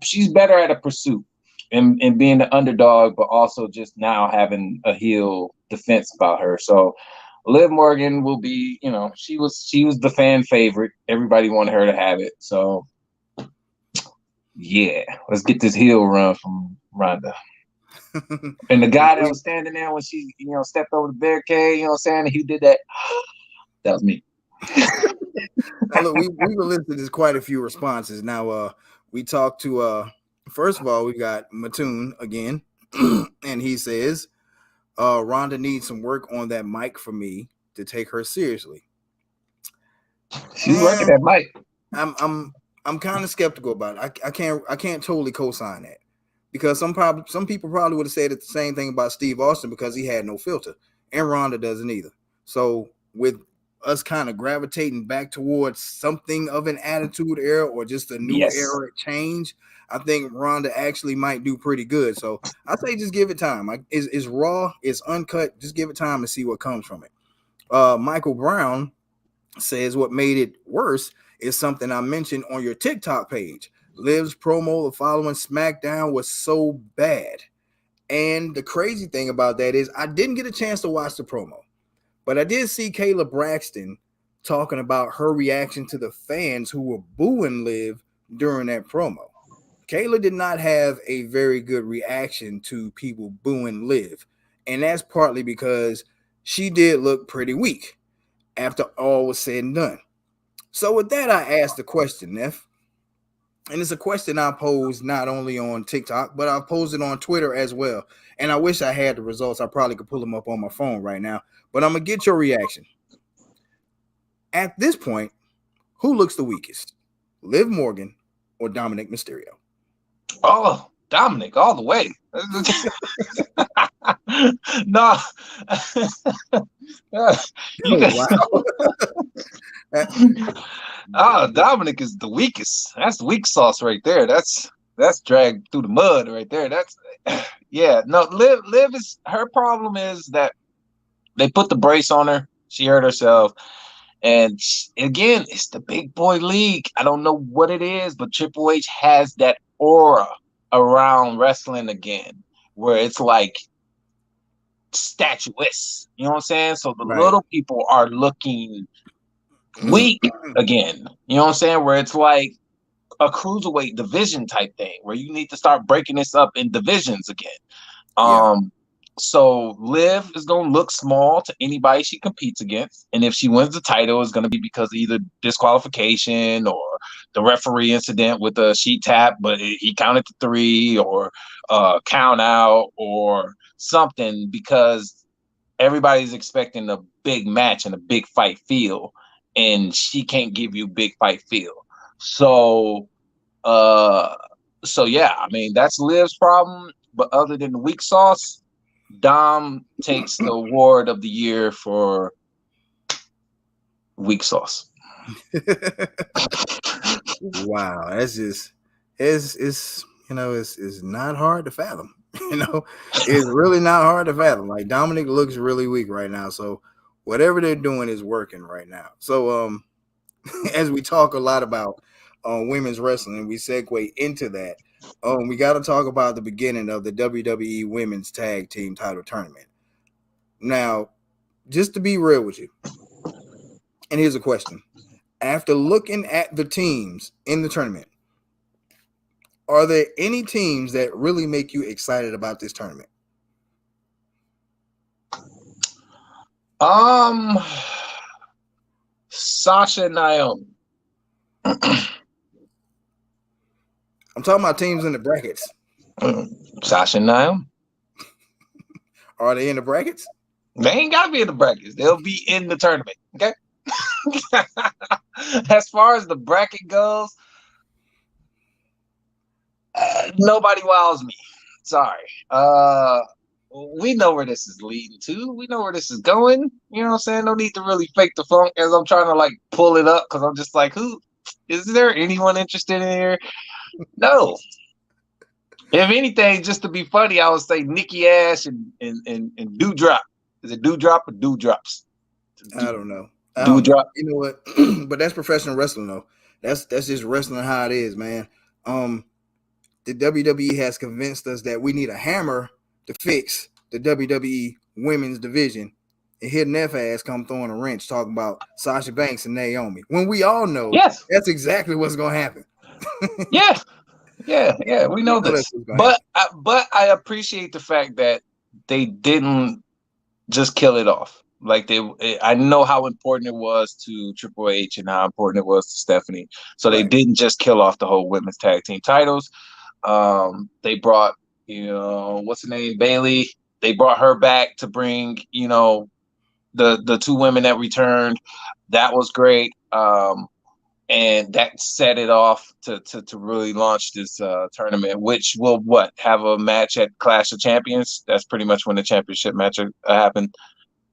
she's better at a pursuit and being the underdog, but also just now having a heel defense about her. So, Liv Morgan will be, she was the fan favorite. Everybody wanted her to have it. So, yeah, let's get this heel run from Ronda. And the guy that was standing there when she, stepped over the barricade, you know what I'm saying? And he did that. That was me. Now look, we've elicited quite a few responses. Now we talked to first of all, we got Mattoon again, and he says Ronda needs some work on that mic for me to take her seriously. She's working that mic. I'm kind of skeptical about it. I can't totally co-sign that because some people probably would have said the same thing about Steve Austin because he had no filter, and Ronda doesn't either. So with us kind of gravitating back towards something of an attitude era or just a new era change, I think Ronda actually might do pretty good. So I say just give it time. It's raw, it's uncut. Just give it time and see what comes from it. Michael Brown says what made it worse is something I mentioned on your TikTok page. Liv's promo the following SmackDown was so bad. And the crazy thing about that is I didn't get a chance to watch the promo, but I did see Kayla Braxton talking about her reaction to the fans who were booing Liv during that promo. Kayla did not have a very good reaction to people booing Liv. And that's partly because she did look pretty weak after all was said and done. So with that, I asked the question, N.E.F. And it's a question I posed not only on TikTok, but I've posed it on Twitter as well. And I wish I had the results. I probably could pull them up on my phone right now. But I'm going to get your reaction. At this point, who looks the weakest? Liv Morgan or Dominic Mysterio? Oh, Dominic, all the way. No. Dominic is the weakest. That's the weak sauce right there. That's dragged through the mud right there. That's yeah. No, Liv is her problem is that they put the brace on her. She hurt herself. And again, it's the big boy league. I don't know what it is, but Triple H has that aura around wrestling again, where it's like statuesque. You know what I'm saying? So the little people are looking weak again. You know what I'm saying? Where it's like a cruiserweight division type thing where you need to start breaking this up in divisions again. Yeah. So Liv is going to look small to anybody she competes against. And if she wins the title, it's going to be because of either disqualification or the referee incident with the sheet tap, but he counted to 3, or count out or something, because everybody's expecting a big match and a big fight feel, and she can't give you big fight feel. So, yeah, I mean, that's Liv's problem. But other than the weak sauce, Dom takes the award of the year for weak sauce. Wow, that's just it's it's not hard to fathom. It's really not hard to fathom. Like, Dominic looks really weak right now, so whatever they're doing is working right now. So as we talk a lot about women's wrestling, we segue into that. We got to talk about the beginning of the WWE Women's Tag Team Title Tournament. Now, just to be real with you, and here's a question: after looking at the teams in the tournament, are there any teams that really make you excited about this tournament? Sasha and Naomi. I'm talking about teams in the brackets. Sasha and Naomi. Are they in the brackets? They ain't got to be in the brackets. They'll be in the tournament. Okay. As far as the bracket goes, nobody wows me. Sorry. We know where this is leading to. We know where this is going. You know what I'm saying? No need to really fake the funk as I'm trying to like pull it up, because I'm just like, who is there anyone interested in here? No. If anything, just to be funny, I would say Nikki Ash and Dewdrop. Is it Dewdrop or Dewdrops? I don't know. Dewdrop. You know what? But that's professional wrestling, though. That's just wrestling how it is, man. The WWE has convinced us that we need a hammer to fix the WWE women's division. And here N.E.F ass come throwing a wrench talking about Sasha Banks and Naomi, when we all know that's exactly what's going to happen. Yeah, we know this. But I appreciate the fact that they didn't just kill it off. Like I know how important it was to Triple H and how important it was to Stephanie. So they didn't just kill off the whole women's tag team titles. They brought, what's her name, Bailey. They brought her back to bring, the two women that returned. That was great. And that set it off to really launch this tournament, which will have a match at Clash of Champions. That's pretty much when the championship match happened.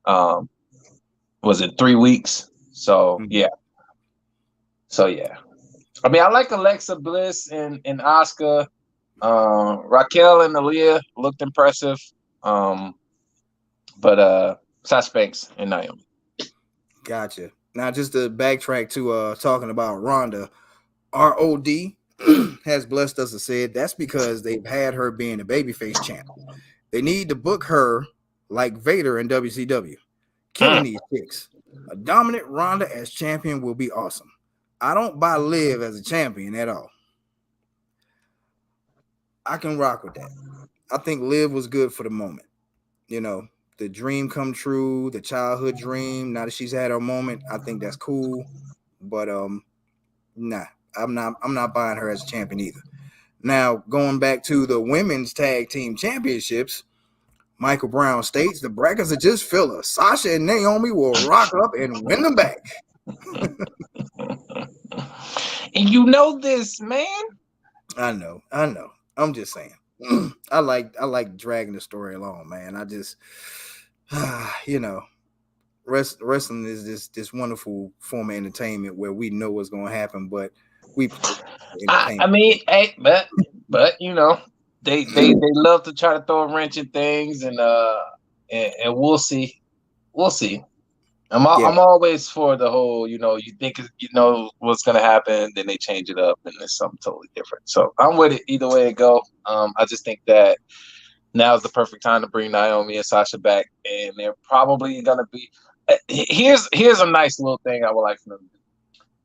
Was it 3 weeks? So yeah. I mean, I like Alexa Bliss and Asuka. Raquel and Aaliyah looked impressive. But Sasha Banks and Naomi. Gotcha. Now, just to backtrack to talking about Ronda, ROD has blessed us and said that's because they've had her being a babyface champ. They need to book her like Vader in WCW. Killing these chicks. A dominant Ronda as champion will be awesome. I don't buy Liv as a champion at all. I can rock with that. I think Liv was good for the moment. The dream come true, the childhood dream. Now that she's had her moment, I think that's cool. But nah, I'm not buying her as a champion either. Now, going back to the women's tag team championships, Michael Brown states the brackets are just filler. Sasha and Naomi will rock up and win them back. And you know this, man. I know. I'm just saying. I like dragging the story along, man. I just, wrestling is this wonderful form of entertainment where we know what's going to happen, but we. I mean, hey, but they love to try to throw a wrench in things, and we'll see. I'm always for the whole, you think you know what's gonna happen, then they change it up and it's something totally different. So I'm with it either way it go. I just think that now is the perfect time to bring Naomi and Sasha back, and they're probably gonna be. Here's a nice little thing I would like for them to do.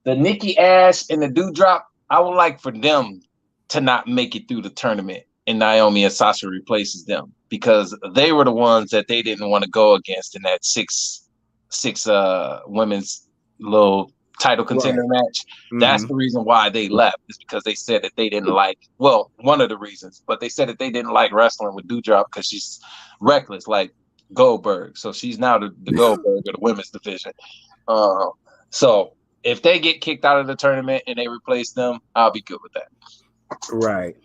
The Nikki Ash and the Dewdrop I would like for them to not make it through the tournament, and Naomi and Sasha replaces them because they were the ones that they didn't want to go against in that six women's little title contender match. That's the reason why they left, is because they said that they didn't like, well, one of the reasons, but they said that they didn't like wrestling with Doudrop because she's reckless like Goldberg. So she's now the Goldberg of the women's division. So if they get kicked out of the tournament and they replace them, I'll be good with that. Right.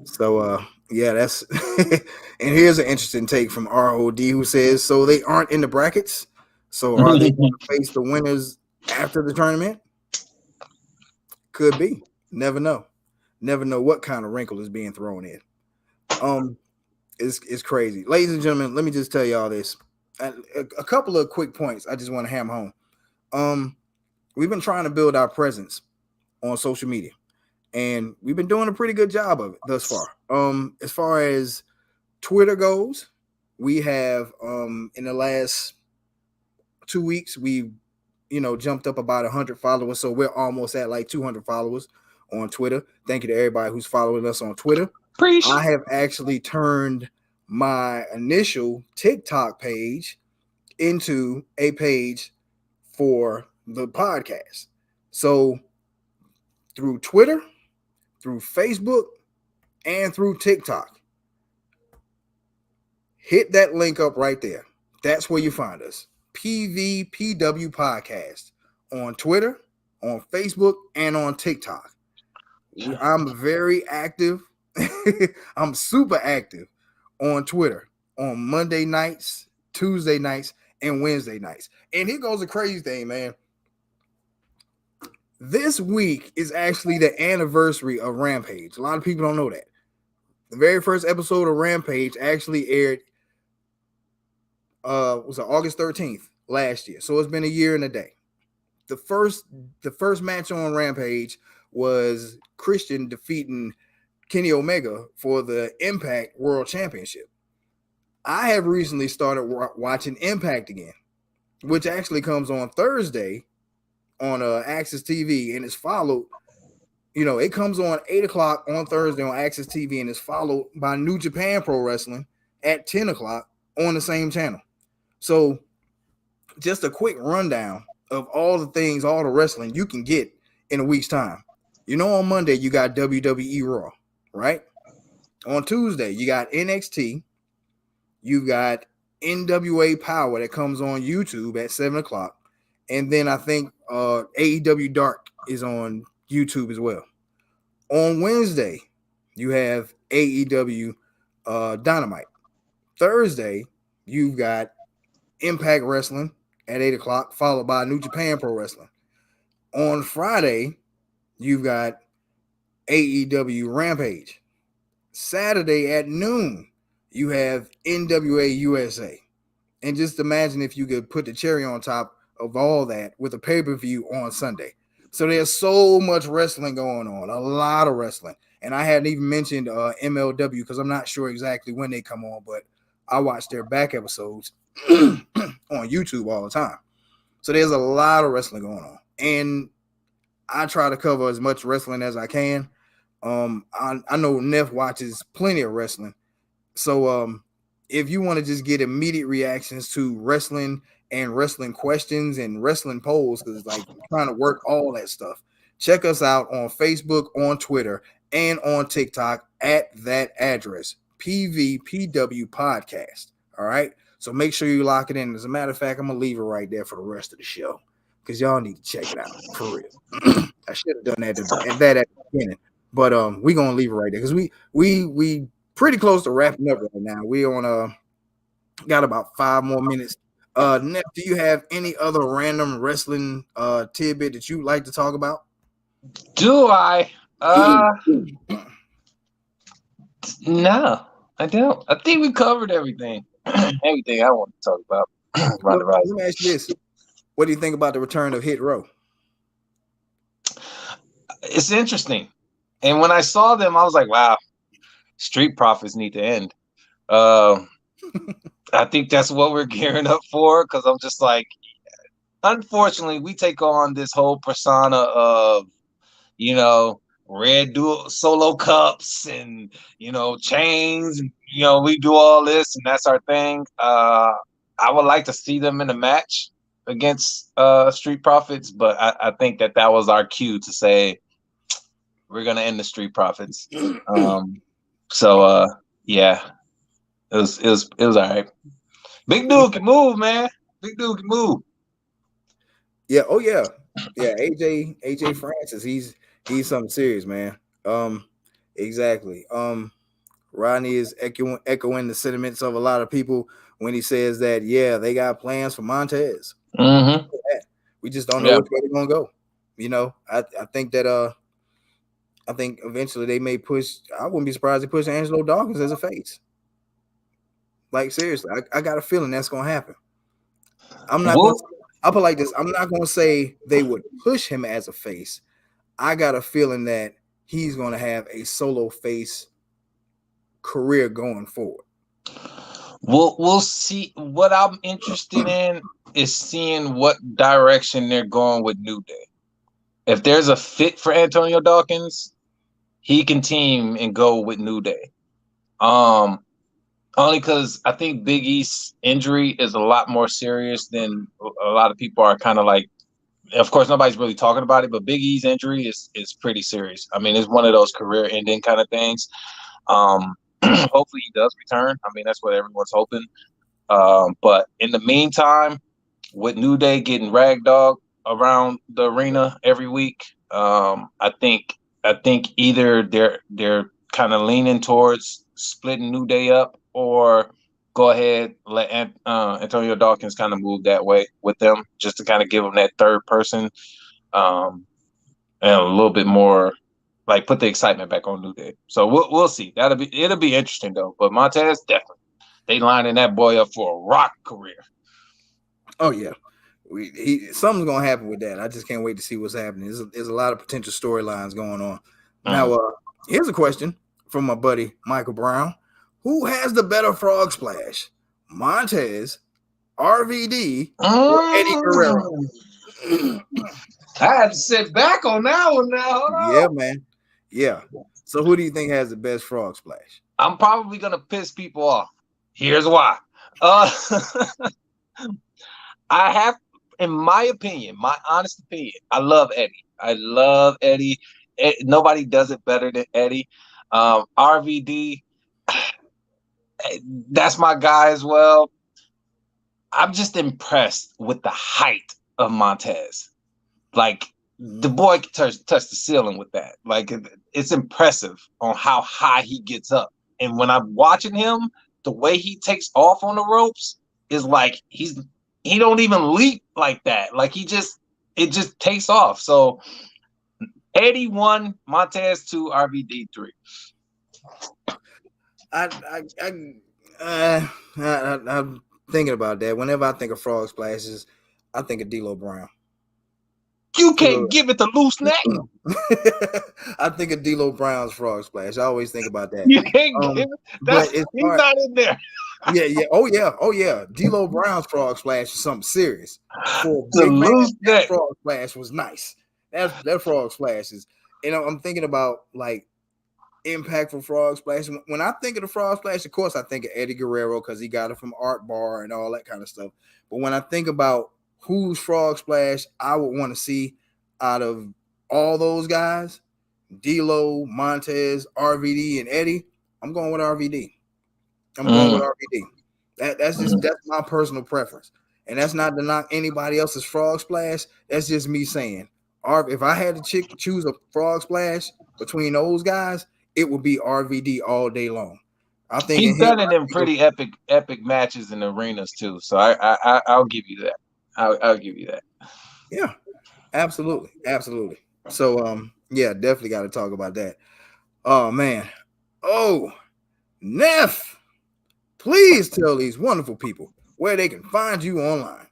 So yeah, that's and here's an interesting take from ROD, who says, so they aren't in the brackets. So are they going to face the winners after the tournament? Could be. Never know. Never know what kind of wrinkle is being thrown in. It's crazy. Ladies and gentlemen, let me just tell y'all this. A couple of quick points I just want to hammer home. We've been trying to build our presence on social media, and we've been doing a pretty good job of it thus far. As far as Twitter goes, we have in the last 2 weeks we jumped up about 100 followers, so we're almost at like 200 followers on Twitter. Thank you to everybody who's following us on Twitter. I have actually turned my initial TikTok page into a page for the podcast. So through Twitter, through Facebook, and through TikTok, hit that link up right there. That's where you find us. PVPW Podcast on Twitter, on Facebook, and on TikTok. I'm very active. I'm super active on Twitter on Monday nights, Tuesday nights, and Wednesday nights. And here goes the crazy thing, man. This week is actually the anniversary of Rampage. A lot of people don't know that. The very first episode of Rampage actually aired was August 13th last year. So it's been a year and a day. The first match on Rampage was Christian defeating Kenny Omega for the Impact World Championship. I have recently started watching Impact again, which actually comes on Thursday on Access TV, and it's followed. It comes on 8 o'clock on Thursday on Access TV, and it's followed by New Japan Pro Wrestling at 10 o'clock on the same channel. So just a quick rundown of all the things, all the wrestling you can get in a week's time. On Monday, you got WWE Raw, right? On Tuesday, you got NXT. You got NWA Power that comes on YouTube at 7 o'clock. And then I think AEW Dark is on YouTube as well. On Wednesday, you have AEW Dynamite. Thursday, you've got Impact Wrestling at 8 o'clock, followed by New Japan Pro Wrestling. On Friday, you've got AEW Rampage. Saturday at noon, you have NWA USA. And just imagine if you could put the cherry on top of all that with a pay-per-view on Sunday. So there's so much wrestling going on, a lot of wrestling. And I hadn't even mentioned MLW because I'm not sure exactly when they come on, but I watch their back episodes on YouTube all the time. So there's a lot of wrestling going on. And I try to cover as much wrestling as I can. I know N.E.F watches plenty of wrestling. So if you want to just get immediate reactions to wrestling and wrestling questions and wrestling polls, because like I'm trying to work all that stuff, check us out on Facebook, on Twitter, and on TikTok at that address, PVPW Podcast. All right. So make sure you lock it in. As a matter of fact, I'm gonna leave it right there for the rest of the show because y'all need to check it out for real. I should have done that at the beginning, but we're gonna leave it right there because we pretty close to wrapping up right now. We on got about 5 more minutes. N.E.F, do you have any other random wrestling tidbit that you'd like to talk about? Do I? No, I don't. I think we covered everything. Everything I want to talk about. Well, let me ask you this. What do you think about the return of Hit Row? It's interesting. And when I saw them, I was like, wow, Street Profits need to end. I think that's what we're gearing up for, because I'm just like, unfortunately, we take on this whole persona of you know, red dual solo cups and, you know, chains. You know, we do all this and that's our thing. I would like to see them in a match against Street Profits, but I think that was our cue to say we're gonna end the Street Profits. So yeah, it was all right. Big dude can move, man. Big dude can move. Yeah. Oh yeah. Yeah. AJ Francis. He's something serious, man. Exactly. Rodney is echoing the sentiments of a lot of people when he says that, yeah, they got plans for Montez. Mm-hmm. We just don't know Yeah. which way they're gonna go. You know, I think that I think eventually they may push. I wouldn't be surprised to push Angelo Dawkins as a face. Like seriously, I got a feeling that's gonna happen. I'm not gonna. Well, I'll put it like this. I'm not gonna say they would push him as a face. I got a feeling that he's gonna have a solo face career going forward. we'll see. What I'm interested in is seeing what direction they're going with New Day. If there's a fit for Antonio Dawkins, he can team and go with New Day. Only because I think Big E's injury is a lot more serious than a lot of people are kind of like. Of course, nobody's really talking about it, but Big E's injury is pretty serious. I mean, it's one of those career-ending kind of things. Hopefully, he does return. I mean, that's what everyone's hoping. But in the meantime, with New Day getting ragdolled around the arena every week, I think either they're kind of leaning towards splitting New Day up, or go ahead let Antonio Dawkins kind of move that way with them, just to kind of give them that third person, and a little bit more like put the excitement back on New Day. So we'll see. It'll be interesting though. But Montez, definitely they lining that boy up for a rock career. Oh yeah, something's gonna happen with that. I just can't wait to see what's happening. There's a lot of potential storylines going on. Now, here's a question from my buddy Michael Brown: who has the better frog splash, Montez, RVD, or Eddie Guerrero? I had to sit back on that one now. Hold on. Yeah, man. Yeah. So who do you think has the best frog splash? I'm probably gonna piss people off. Here's why. I have, in my opinion, my honest opinion, I love Eddie. I love Eddie. Nobody does it better than Eddie. RVD, that's my guy as well. I'm just impressed with the height of Montez. Like, the boy can touch the ceiling with that. Like, it's impressive on how high he gets up. And when I'm watching him, the way he takes off on the ropes is like he don't even leap like that. Like it just takes off. So Eddie 1, Montez 2, RVD 3. I'm thinking about that. Whenever I think of frog splashes, I think of D'Lo Brown. You can't give it the loose neck. I think of D'Lo Brown's frog splash. I always think about that. You can't give it. He's not in there. Yeah. Oh yeah. D'Lo Brown's frog splash is something serious. For the big loose man, neck. That frog splash was nice. That frog splash is. I'm thinking about like impactful frog splash. When I think of the frog splash, of course I think of Eddie Guerrero because he got it from Art Bar and all that kind of stuff. But when I think about whose frog splash I would want to see out of all those guys, D'Lo, Montez, RVD, and Eddie, I'm going with RVD. I'm going with RVD. That's my personal preference. And that's not to knock anybody else's frog splash. That's just me saying, if I had to choose a frog splash between those guys, it would be RVD all day long. I think he's done it in pretty epic matches in arenas too. So I'll give you that. I'll give you that. Yeah, absolutely. So yeah, definitely got to talk about that. Oh man. Oh, N.E.F. Please tell these wonderful people where they can find you online.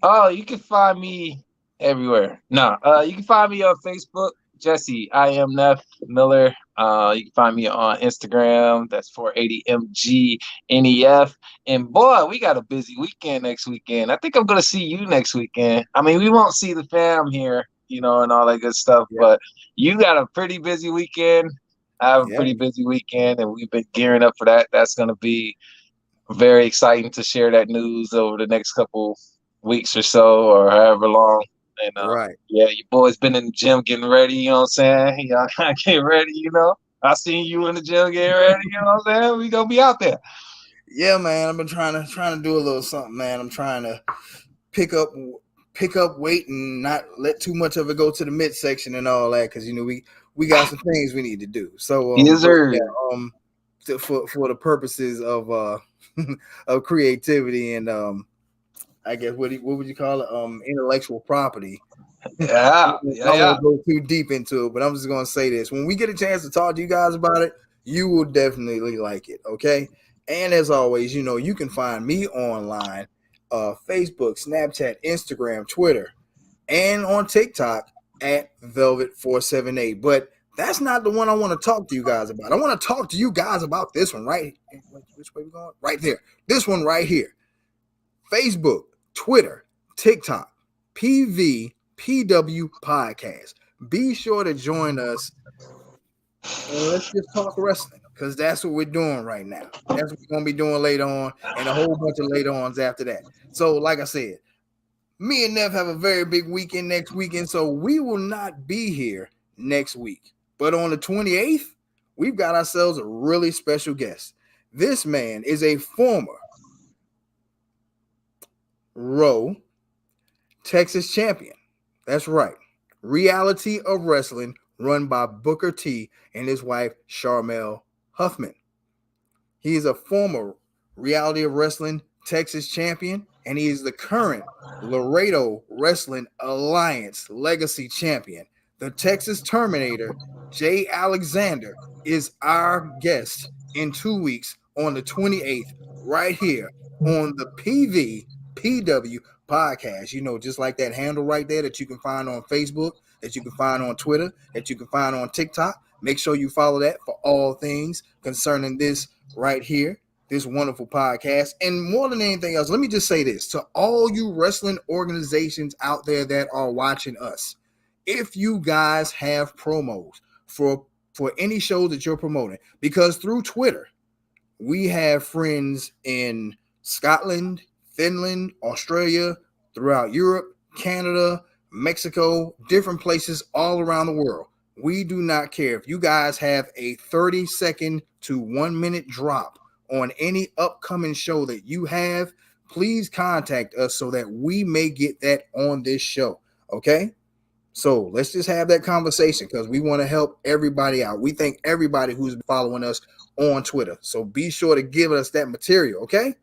Oh, you can find me everywhere. No, you can find me on Facebook, Jesse. I am N.E.F. Miller. You can find me on Instagram. That's 480mg N.E.F. And boy, we got a busy weekend next weekend. I think I'm gonna see you next weekend. I mean, we won't see the fam here, and all that good stuff. Yeah. But you got a pretty busy weekend. I have a Yeah. pretty busy weekend, and we've been gearing up for that. That's going to be very exciting to share that news over the next couple weeks or so, or however long. And Right. yeah, your boy's been in the gym getting ready. You know what I'm saying? Y'all getting ready. I seen you in the gym getting ready. You know what I'm saying? We gonna be out there. Yeah, man. I've been trying to do a little something, man. I'm trying to pick up weight and not let too much of it go to the midsection and all that, because we got some things we need to do. So Yes, but sir. yeah, for the purposes of of creativity and I guess what would you call it, intellectual property. I Yeah, yeah, don't yeah. want to go too deep into it, but I'm just going to say this: when we get a chance to talk to you guys about it, you will definitely like it. Okay. And as always, you can find me online, Facebook, Snapchat, Instagram, Twitter, and on TikTok at Velvet478. But that's not the one I want to talk to you guys about. I want to talk to you guys about this one right. Which way we going? Right there. This one right here. Facebook, Twitter, TikTok, PVPW Podcast. Be sure to join us and let's just talk wrestling, because that's what we're doing right now. That's what we're going to be doing later on, and a whole bunch of later ons after that. So, like I said, me and N.E.F have a very big weekend next weekend, so we will not be here next week. But on the 28th, we've got ourselves a really special guest. This man is a former Raw Texas champion. That's right. Reality of Wrestling, run by Booker T and his wife, Charmel Huffman. He is a former Reality of Wrestling Texas champion, and he is the current Laredo Wrestling Alliance Legacy champion. The Texas Terminator, Jay Alexander, is our guest in 2 weeks on the 28th, right here on the PVPW podcast. Just like that handle right there that you can find on Facebook, that you can find on Twitter, that you can find on TikTok. Make sure you follow that for all things concerning this right here, this wonderful podcast. And more than anything else, let me just say this to all you wrestling organizations out there that are watching us. If you guys have promos for any show that you're promoting, because through Twitter, we have friends in Scotland, Finland, Australia, throughout Europe, Canada, Mexico, different places all around the world. We do not care if you guys have a 30-second to 1 minute drop on any upcoming show that you have. Please contact us so that we may get that on this show. Okay. So let's just have that conversation, because we want to help everybody out. We thank everybody who's following us on Twitter. So be sure to give us that material. Okay.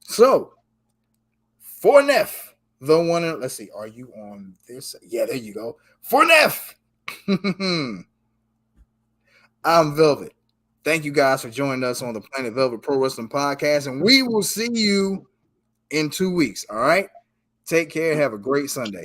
So for N.E.F, the one, let's see, are you on this? Yeah, there you go. For N.E.F, I'm Velvet. Thank you guys for joining us on the Planet Velvet Pro Wrestling Podcast, and we will see you in 2 weeks. All right. Take care. Have a great Sunday.